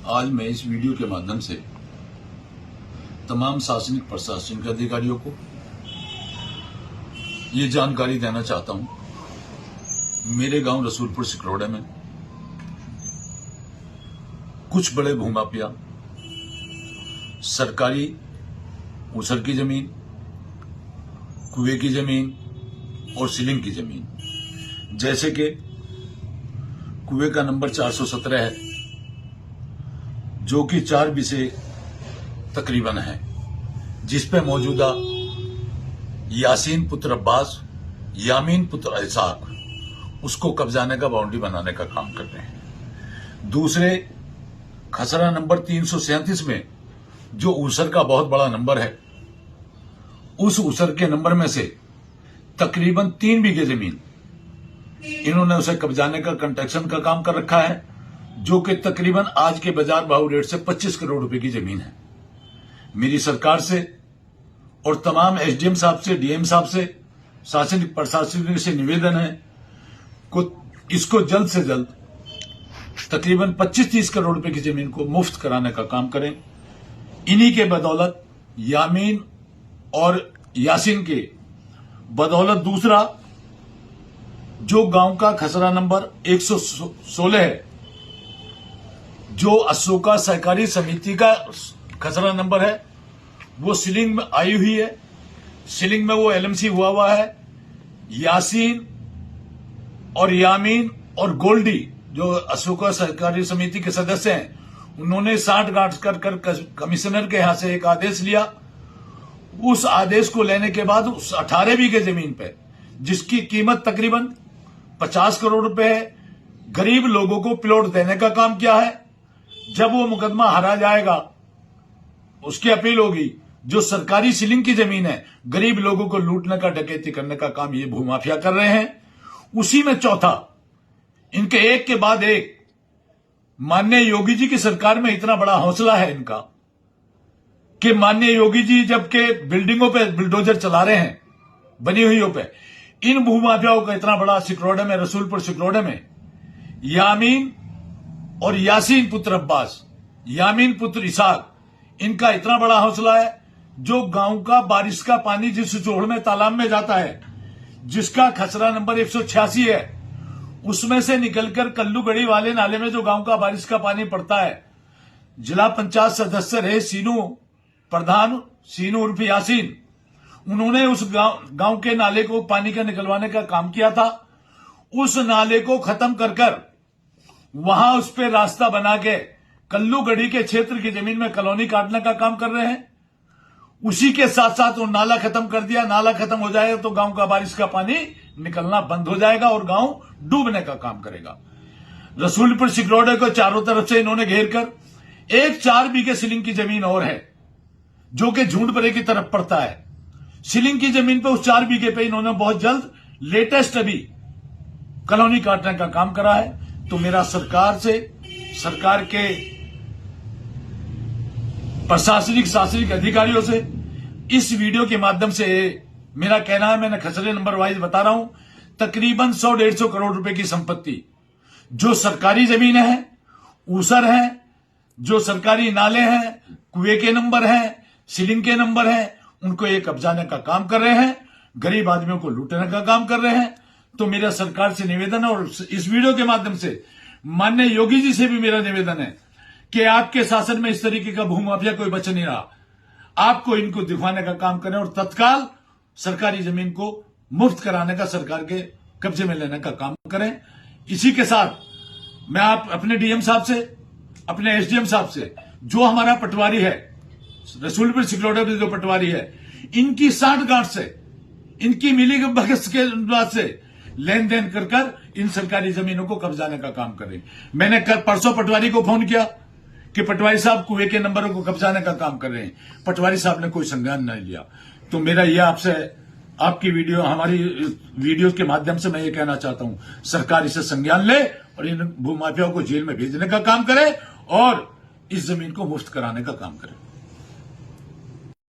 आज मैं इस वीडियो के माध्यम से तमाम शासनिक प्रशासनिक अधिकारियों को ये जानकारी देना चाहता हूं। मेरे गांव रसूलपुर सिकरौड़े में कुछ बड़े भूमाफिया सरकारी ऊसर की जमीन, कुएं की जमीन और सीलिंग की जमीन, जैसे कि कुएं का नंबर 417 है जो कि 4 बीसे तकरीबन है, जिसपे मौजूदा यासीन पुत्र अब्बास, यामीन पुत्र इसाक उसको कब्जाने का बाउंड्री बनाने का काम कर रहे हैं। दूसरे खसरा नंबर 337 में जो ऊसर का बहुत बड़ा नंबर है, उस ऊसर के नंबर में से तकरीबन 3 बीघे जमीन इन्होंने उसे कब्जाने का कंस्ट्रक्शन का काम कर रखा है, जो कि तकरीबन आज के बाजार भाव रेट से 25 करोड़ रुपए की जमीन है। मेरी सरकार से और तमाम एसडीएम साहब से, डीएम साहब से, शासनिक प्रशासनिक से निवेदन है को इसको जल्द से जल्द तकरीबन 25-30 करोड़ रुपए की जमीन को मुफ्त कराने का काम करें। इन्हीं के बदौलत यामीन और यासीन के बदौलत दूसरा जो गांव का खसरा नंबर 116 है, जो अशोका सहकारी समिति का खसरा नंबर है, वो सीलिंग में आई हुई है। सीलिंग में वो एलएमसी हुआ है। यासीन और यामीन और गोल्डी जो अशोका सहकारी समिति के सदस्य हैं, उन्होंने साठगांठ कर कमिश्नर के यहां से एक आदेश लिया। उस आदेश को लेने के बाद उस 18 बीघे जमीन पे, जिसकी कीमत तकरीबन 50 करोड़ रुपए है, गरीब लोगों को प्लॉट देने का काम किया है। जब वो मुकदमा हारा जाएगा, उसकी अपील होगी। जो सरकारी सीलिंग की जमीन है, गरीब लोगों को लूटने का, डकैती करने का काम ये भूमाफिया कर रहे हैं। उसी में चौथा, इनके एक के बाद एक माननीय योगी जी की सरकार में इतना बड़ा हौसला है इनका कि माननीय योगी जी जबकि बिल्डिंगों पे बुलडोजर चला रहे हैं, बनी हुईयों पे, इन भूमाफियाओं का इतना बड़ा सिकरौड़े में, रसूलपुर सिकरौड़े में यामीन और यासीन पुत्र अब्बास, यामीन पुत्र इसाक, इनका इतना बड़ा हौसला है। जो गांव का बारिश का पानी जिस चोड़ में तालाब में जाता है, जिसका खसरा नंबर 186 है, उसमें से निकलकर कल्लूगढ़ी वाले नाले में जो गांव का बारिश का पानी पड़ता है, जिला पंचायत सदस्य रहे सीनू प्रधान, सीनू उर्फ यासीन, उन्होंने उस गांव के नाले को पानी का निकलवाने का काम किया था। उस नाले को खत्म कर वहां उस पर रास्ता बना के कल्लूगढ़ी के क्षेत्र की जमीन में कॉलोनी काटने का काम कर रहे हैं। उसी के साथ साथ वो नाला खत्म कर दिया। नाला खत्म हो जाएगा तो गांव का बारिश का पानी निकलना बंद हो जाएगा और गांव डूबने का काम करेगा। रसूलपुर सिकरौड़े को चारों तरफ से इन्होंने घेर कर एक 4 बीघे सीलिंग की जमीन और है, जो कि झूंडपरे की तरफ पड़ता है। सीलिंग की जमीन पे उस 4 बीघे पे इन्होंने बहुत जल्द लेटेस्ट अभी कॉलोनी काटने का काम करा है। तो मेरा सरकार से, सरकार के प्रशासनिक शासनिक अधिकारियों से इस वीडियो के माध्यम से मेरा कहना है, मैंने खसरे नंबर वाइज बता रहा हूं, तकरीबन 100-150 करोड़ रुपए की संपत्ति जो सरकारी जमीन है, ऊसर है, जो सरकारी नाले हैं, कुएं के नंबर हैं, सीलिंग के नंबर हैं, उनको ये कब्जाने का काम कर रहे हैं, गरीब आदमियों को लूटने का काम कर रहे हैं। तो मेरा सरकार से निवेदन है और इस वीडियो के माध्यम से माननीय योगी जी से भी मेरा निवेदन है कि आपके शासन में इस तरीके का भूमाफिया कोई बच नहीं रहा। आपको इनको दिखवाने का काम करें और तत्काल सरकारी जमीन को मुफ्त कराने का, सरकार के कब्जे में लेने का काम करें। इसी के साथ मैं आप अपने डीएम साहब से, अपने एसडीएम साहब से, जो हमारा पटवारी है रसूलपुर सिकरौड़े में, जो पटवारी है, इनकी साठगांठ से, इनकी मिली भगत के बाद से लेन देन कर इन सरकारी जमीनों को कब्जाने का काम करें। मैंने परसों पटवारी को फोन किया कि पटवारी साहब कुएं के नंबरों को कब्जाने का काम कर रहे हैं। पटवारी साहब ने कोई संज्ञान नहीं लिया। तो मेरा यह आपसे, आपकी वीडियो, हमारी वीडियो के माध्यम से मैं ये कहना चाहता हूं, सरकार इसे संज्ञान ले और इन भूमाफियाओं को जेल में भेजने का काम करे और इस जमीन को मुफ्त कराने का काम करे।